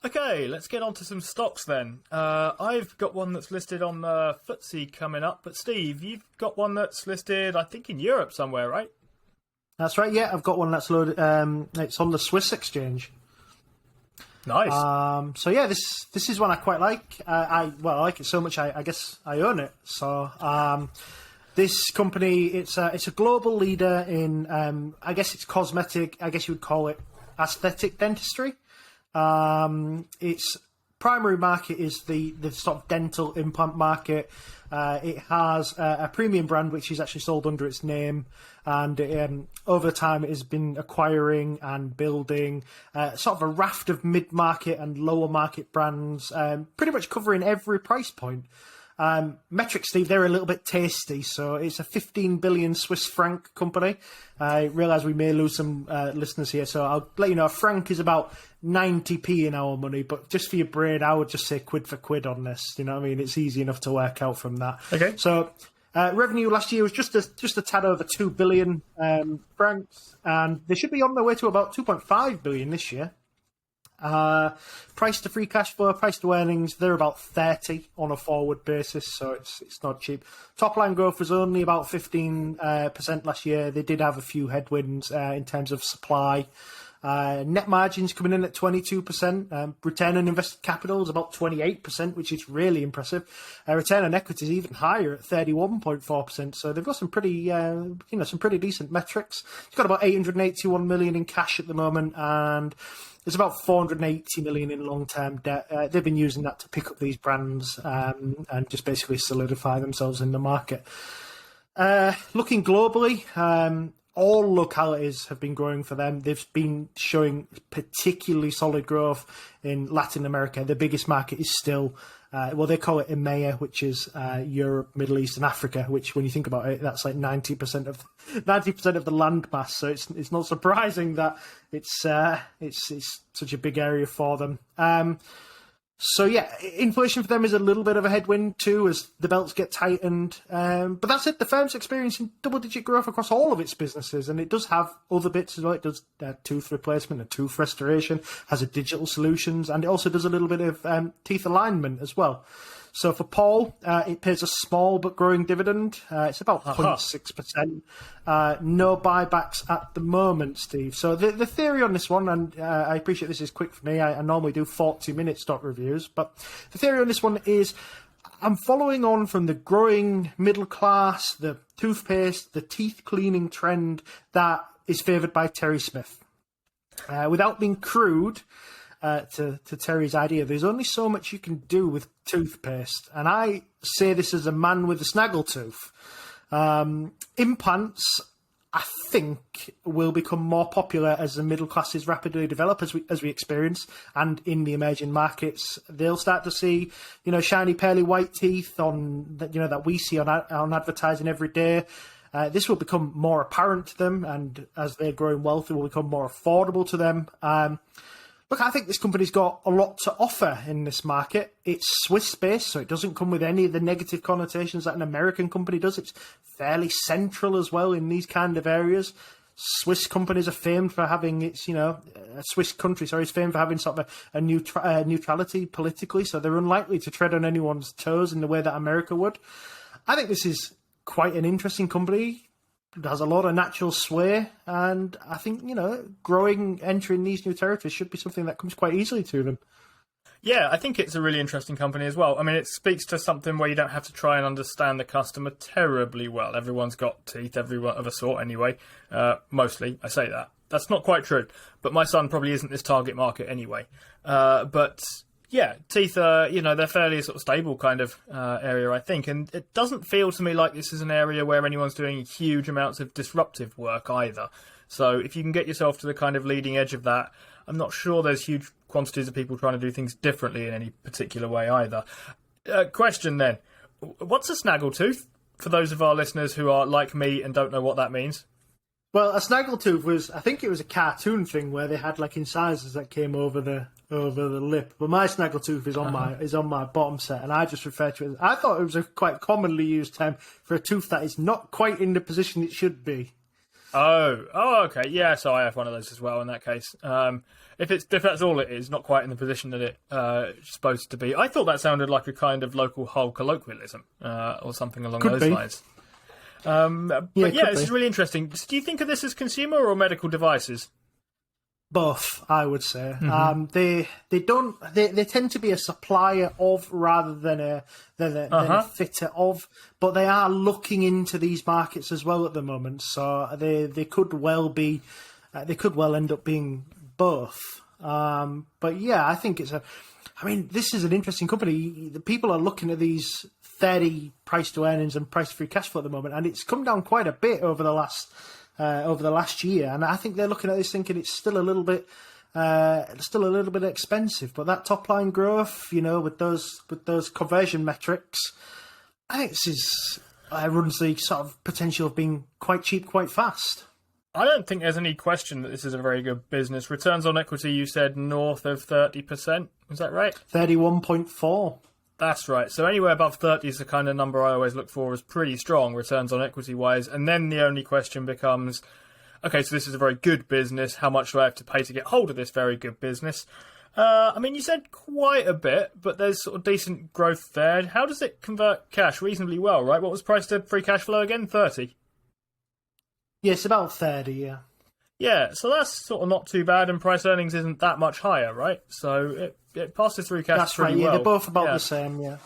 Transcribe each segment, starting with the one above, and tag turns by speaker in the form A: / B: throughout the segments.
A: Okay, let's get on to some stocks then. I've got one that's listed on the FTSE coming up, but Steve, you've got one that's listed, I think, in Europe somewhere, right?
B: That's right. Yeah, I've got one that's loaded. It's on the Swiss exchange.
A: Nice.
B: So yeah, this is one I quite like. I like it so much. I guess I own it. So this company, it's a global leader in. I guess it's cosmetic. I guess you would call it aesthetic dentistry. Its primary market is the sort of dental implant market. It has a premium brand which is actually sold under its name, and over time it has been acquiring and building sort of a raft of mid-market and lower market brands, pretty much covering every price point. Metrics, Steve, they're a little bit tasty. So it's a 15 billion Swiss franc company. I realise we may lose some listeners here, so I'll let you know. A franc is about 90p in our money, but just for your brain, I would just say quid for quid on this. You know what I mean? It's easy enough to work out from that.
A: Okay.
B: So revenue last year was just a tad over 2 billion francs, and they should be on their way to about 2.5 billion this year. Price to free cash flow, price to earnings, they're about 30 on a forward basis, so it's not cheap. Top line growth was only about 15% last year. They did have a few headwinds in terms of supply. Net margins coming in at 22%. Return on invested capital is about 28%, which is really impressive. Return on equity is even higher at 31.4%. So they've got some pretty, some pretty decent metrics. It's got about 881 million in cash at the moment, and there's about 480 million in long-term debt. They've been using that to pick up these brands and just basically solidify themselves in the market. Looking globally, all localities have been growing for them. They've been showing particularly solid growth in Latin America. The biggest market is still, they call it EMEA, which is Europe, Middle East, and Africa. Which, when you think about it, that's like 90% of the land mass. So it's not surprising that it's such a big area for them. So yeah, inflation for them is a little bit of a headwind too as the belts get tightened. But that's it. The firm's experiencing double-digit growth across all of its businesses, and it does have other bits as well. It does tooth replacement and tooth restoration, has a digital solutions, and it also does a little bit of teeth alignment as well. So for Paul, it pays a small but growing dividend. It's about 0.6%. No buybacks at the moment, Steve. So the theory on this one, and I appreciate this is quick for me. I normally do 40-minute stock reviews, but the theory on this one is I'm following on from the growing middle class, the toothpaste, the teeth cleaning trend that is favoured by Terry Smith. Without being crude, to Terry's idea, there's only so much you can do with toothpaste, and I say this as a man with a snaggletooth. Implants, I think, will become more popular as the middle classes rapidly develop, as we experience, and in the emerging markets, they'll start to see, shiny, pearly white teeth on that we see on advertising every day. This will become more apparent to them, and as they're growing wealthy, will become more affordable to them. Look, I think this company's got a lot to offer in this market. It's Swiss-based, so it doesn't come with any of the negative connotations that an American company does. It's fairly central as well in these kind of areas. Swiss companies are famed for having a Swiss country, is famed for having sort of a neutrality politically, so they're unlikely to tread on anyone's toes in the way that America would. I think this is quite an interesting company. It has a lot of natural sway, and I think, entering these new territories should be something that comes quite easily to them.
A: Yeah, I think it's a really interesting company as well. I mean, it speaks to something where you don't have to try and understand the customer terribly well. Everyone's got teeth, everyone of a sort anyway. Mostly, I say that. That's not quite true, but my son probably isn't this target market anyway. But yeah, teeth are, they're fairly sort of stable kind of area, I think. And it doesn't feel to me like this is an area where anyone's doing huge amounts of disruptive work either. So if you can get yourself to the kind of leading edge of that, I'm not sure there's huge quantities of people trying to do things differently in any particular way either. Question then, what's a snaggletooth? For those of our listeners who are like me and don't know what that means.
B: Well, a snaggletooth I think it was a cartoon thing where they had like incisors that came over the lip. But my snaggletooth is on my bottom set, and I just refer to it as, I thought it was a quite commonly used term for a tooth that is not quite in the position it should be.
A: Oh, okay. Yeah, so I have one of those as well in that case. If that's all it is, not quite in the position that it's supposed to be. I thought that sounded like a kind of local Hull colloquialism or something along
B: Could
A: those
B: be.
A: lines. But yeah, this
B: be.
A: is really interesting. Do you think of this as consumer or medical devices?
B: Both, I would say. They tend to be a supplier of rather than a fitter of, but they are looking into these markets as well at the moment. So they could well be, they could well end up being both. But yeah, I think this is an interesting company. The people are looking at these 30 price to earnings and price to free cash flow at the moment, and it's come down quite a bit over the last year, and I think they're looking at this thinking it's still a little bit expensive. But that top line growth, with those conversion metrics, I think this runs the sort of potential of being quite cheap, quite fast.
A: I don't think there's any question that this is a very good business. Returns on equity, you said north of 30%. Is that right?
B: 31.4.
A: That's right. So anywhere above 30 is the kind of number I always look for as pretty strong returns on equity wise. And then the only question becomes, okay, so this is a very good business. How much do I have to pay to get hold of this very good business? You said quite a bit, but there's sort of decent growth there. How does it convert cash? Reasonably well, right? What was price to free cash flow again? 30?
B: Yes, about 30, yeah.
A: Yeah, so that's sort of not too bad, and price earnings isn't that much higher, right? So it passes through cash
B: That's
A: pretty
B: right, yeah,
A: well.
B: they're both about the same, yeah.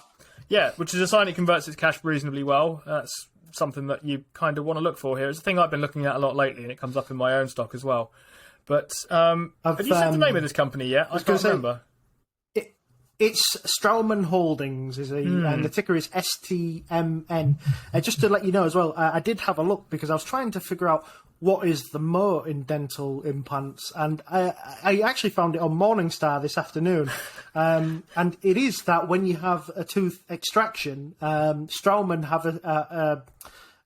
A: Yeah, which is a sign it converts its cash reasonably well. That's something that you kind of want to look for here. It's a thing I've been looking at a lot lately, and it comes up in my own stock as well. But have you said the name of this company yet? I can't remember.
B: It's Straumann Holdings, and the ticker is STMN. Just to let you know as well, I did have a look because I was trying to figure out what is the mo in dental implants, and I actually found it on Morningstar this afternoon. And it is that when you have a tooth extraction, Straumann have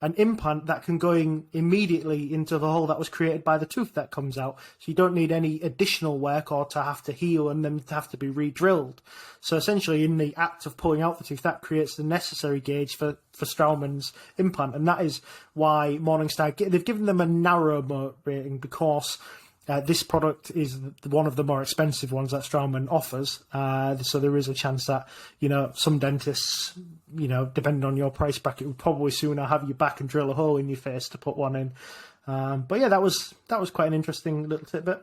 B: an implant that can go in immediately into the hole that was created by the tooth that comes out. So you don't need any additional work or to have to heal and then to have to be re-drilled. So essentially in the act of pulling out the tooth, that creates the necessary gauge for Straumann's implant. And that is why Morningstar, they've given them a narrow moat rating because this product is one of the more expensive ones that Straumann offers. So there is a chance that, some dentists, depending on your price bracket, would probably sooner have you back and drill a hole in your face to put one in. But yeah, that was quite an interesting little tidbit.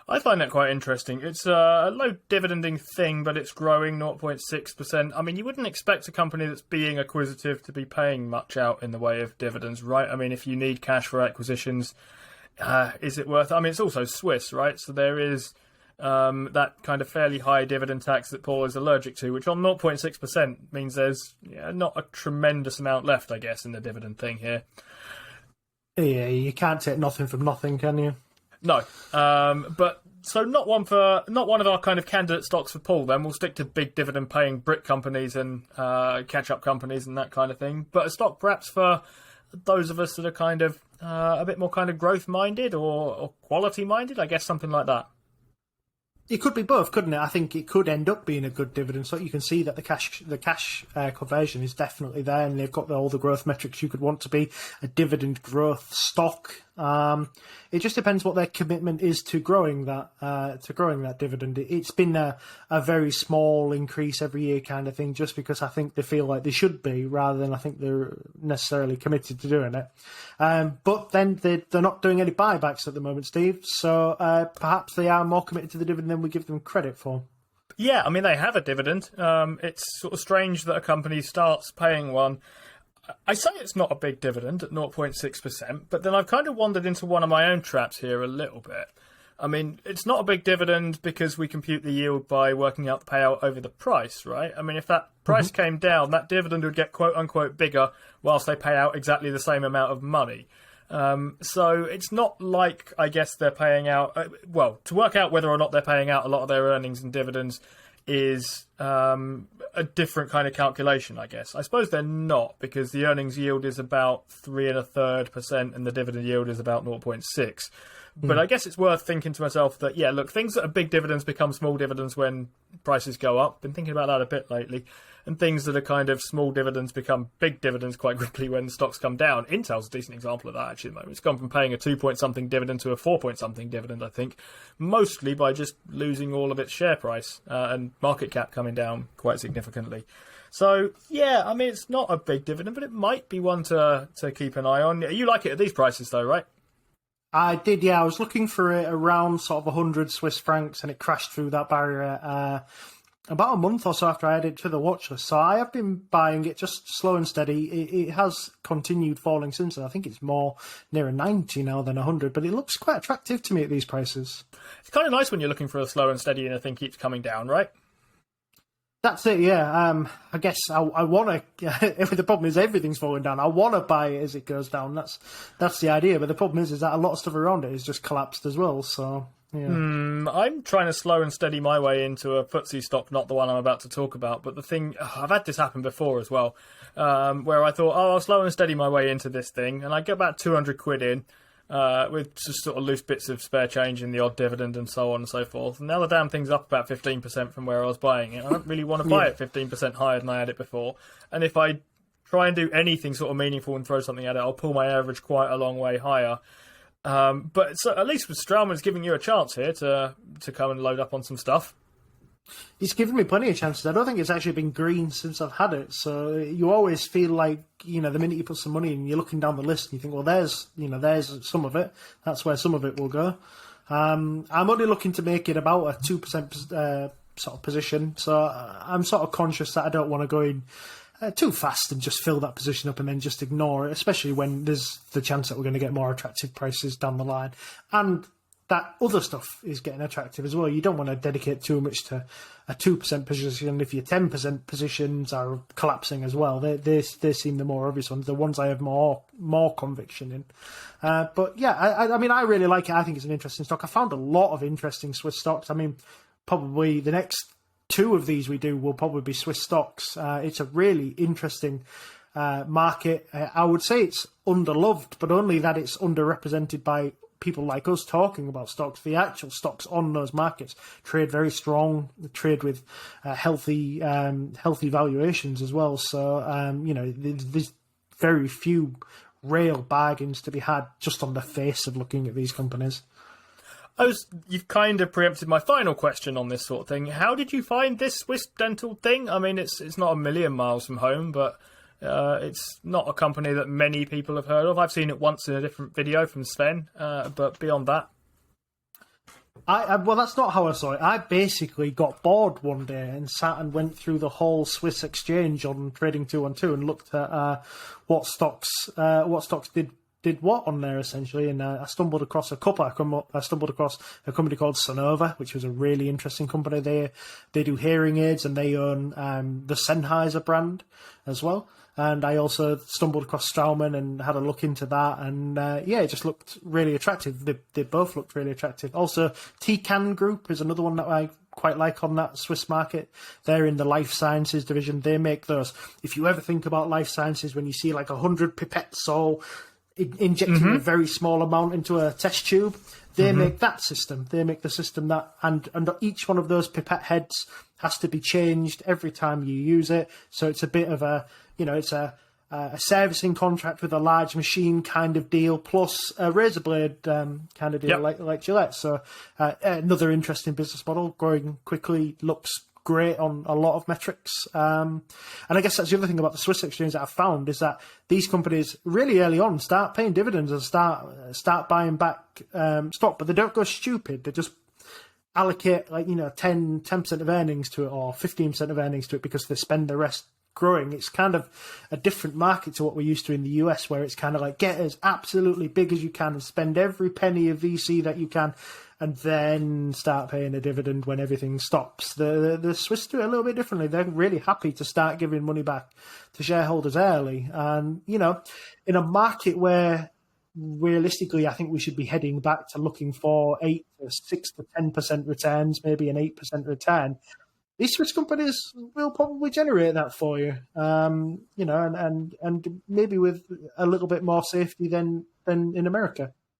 A: I find that quite interesting. It's a low dividending thing, but it's growing 0.6%. I mean, you wouldn't expect a company that's being acquisitive to be paying much out in the way of dividends, right? I mean, if you need cash for acquisitions, is it worth it? I mean, it's also Swiss, right? So there is that kind of fairly high dividend tax that Paul is allergic to, which on 0.6% means there's not a tremendous amount left, I guess, in the dividend thing here.
B: Yeah, you can't take nothing from nothing, can you?
A: No, but so not one of our kind of candidate stocks for Paul. Then we'll stick to big dividend-paying brick companies and catch-up companies and that kind of thing. But a stock perhaps for those of us that are kind of a bit more kind of growth-minded or quality-minded, I guess, something like that.
B: It could be both, couldn't it? I think it could end up being a good dividend. So you can see that the cash conversion is definitely there, and they've got all the growth metrics you could want to be a dividend growth stock. It just depends what their commitment is to growing that dividend. It's been a very small increase every year kind of thing, just because I think they feel like they should be, rather than I think they're necessarily committed to doing it. But then they're not doing any buybacks at the moment, Steve. So perhaps they are more committed to the dividend than we give them credit for.
A: Yeah, I mean, they have a dividend. It's sort of strange that a company starts paying one. I say it's not a big dividend at 0.6%, but then I've kind of wandered into one of my own traps here a little bit. I mean, it's not a big dividend because we compute the yield by working out the payout over the price, right? I mean, if that price came down, that dividend would get quote-unquote bigger whilst they pay out exactly the same amount of money. So it's not like, I guess, they're paying out... to work out whether or not they're paying out a lot of their earnings and dividends is a different kind of calculation, I guess. I suppose they're not, because the earnings yield is about 3.33% and the dividend yield is about 0.6%. But I guess it's worth thinking to myself that, yeah, look, things that are big dividends become small dividends when prices go up. Been thinking about that a bit lately. And things that are kind of small dividends become big dividends quite quickly when stocks come down. Intel's a decent example of that, actually, at the moment. It's gone from paying a 2-point-something dividend to a 4-point-something dividend, I think, mostly by just losing all of its share price and market cap coming down quite significantly. So, yeah, I mean, it's not a big dividend, but it might be one to keep an eye on. You like it at these prices, though, right?
B: I did, yeah. I was looking for it around sort of 100 Swiss francs, and it crashed through that barrier about a month or so after I added it to the watch list. So I have been buying it just slow and steady. It has continued falling since then. I think it's more nearer 90 now than 100, but it looks quite attractive to me at these prices.
A: It's kind of nice when you're looking for a slow and steady and a thing keeps coming down, right?
B: That's it, yeah. I guess I want to. The problem is everything's falling down. I want to buy it as it goes down. That's the idea. But the problem is that a lot of stuff around it is just collapsed as well. So yeah.
A: I'm trying to slow and steady my way into a FTSE stock, not the one I'm about to talk about. But the thing, I've had this happen before as well, where I thought, I'll slow and steady my way into this thing, and I get about 200 quid in. With just sort of loose bits of spare change in the odd dividend and so on and so forth. And now the damn thing's up about 15% from where I was buying it. I don't really want to buy it 15% higher than I had it before. And if I try and do anything sort of meaningful and throw something at it, I'll pull my average quite a long way higher. But so at least with Straumann, it's giving you a chance here to come and load up on some stuff.
B: He's given me plenty of chances. I don't think it's actually been green since I've had it. So you always feel like, the minute you put some money in, you're looking down the list and you think, well, there's some of it. That's where some of it will go. I'm only looking to make it about a 2% sort of position. So I'm sort of conscious that I don't want to go in too fast and just fill that position up and then just ignore it, especially when there's the chance that we're going to get more attractive prices down the line. And that other stuff is getting attractive as well. You don't want to dedicate too much to a 2% position if your 10% positions are collapsing as well. They seem the more obvious ones, the ones I have more conviction in. But yeah, I mean, I really like it. I think it's an interesting stock. I found a lot of interesting Swiss stocks. I mean, probably the next two of these we do will probably be Swiss stocks. It's a really interesting market. I would say it's underloved, but only that it's underrepresented by people like us talking about stocks. The actual stocks on those markets trade very strong, trade with healthy valuations as well. So, there's very few real bargains to be had just on the face of looking at these companies.
A: You've kind of preempted my final question on this sort of thing. How did you find this Swiss dental thing? I mean, it's not a million miles from home, but it's not a company that many people have heard of. I've seen it once in a different video from Sven, but beyond that.
B: Well, that's not how I saw it. I basically got bored one day and sat and went through the whole Swiss exchange on Trading 212 and looked at what stocks did what on there, essentially, and I stumbled across a couple. I stumbled across a company called Sonova, which was a really interesting company. They do hearing aids, and they own the Sennheiser brand as well. And I also stumbled across Straumann and had a look into that, and it just looked really attractive. They both looked really attractive. Also, Tecan Group is another one that I quite like on that Swiss market. They're in the life sciences division. They make those. If you ever think about life sciences, when you see like 100 pipettes all injecting a very small amount into a test tube, they make that system. They make the system that, and each one of those pipette heads has to be changed every time you use it. So it's a bit of a, it's a servicing contract with a large machine kind of deal, plus a razor blade kind of deal, like Gillette. So another interesting business model, growing quickly, looks great on a lot of metrics. And I guess that's the other thing about the Swiss exchange that I've found is that these companies really early on start paying dividends and start buying back stock, but they don't go stupid. They just allocate 10% of earnings to it or 15% of earnings to it because they spend the rest growing. It's kind of a different market to what we're used to in the US, where it's kind of like get as absolutely big as you can and spend every penny of VC that you can, and then start paying a dividend when everything stops. The Swiss do it a little bit differently. They're really happy to start giving money back to shareholders early. And, in a market where realistically I think we should be heading back to looking for 6 to 10% returns, maybe an 8% return, these Swiss companies will probably generate that for you, and maybe with a little bit more safety than in America.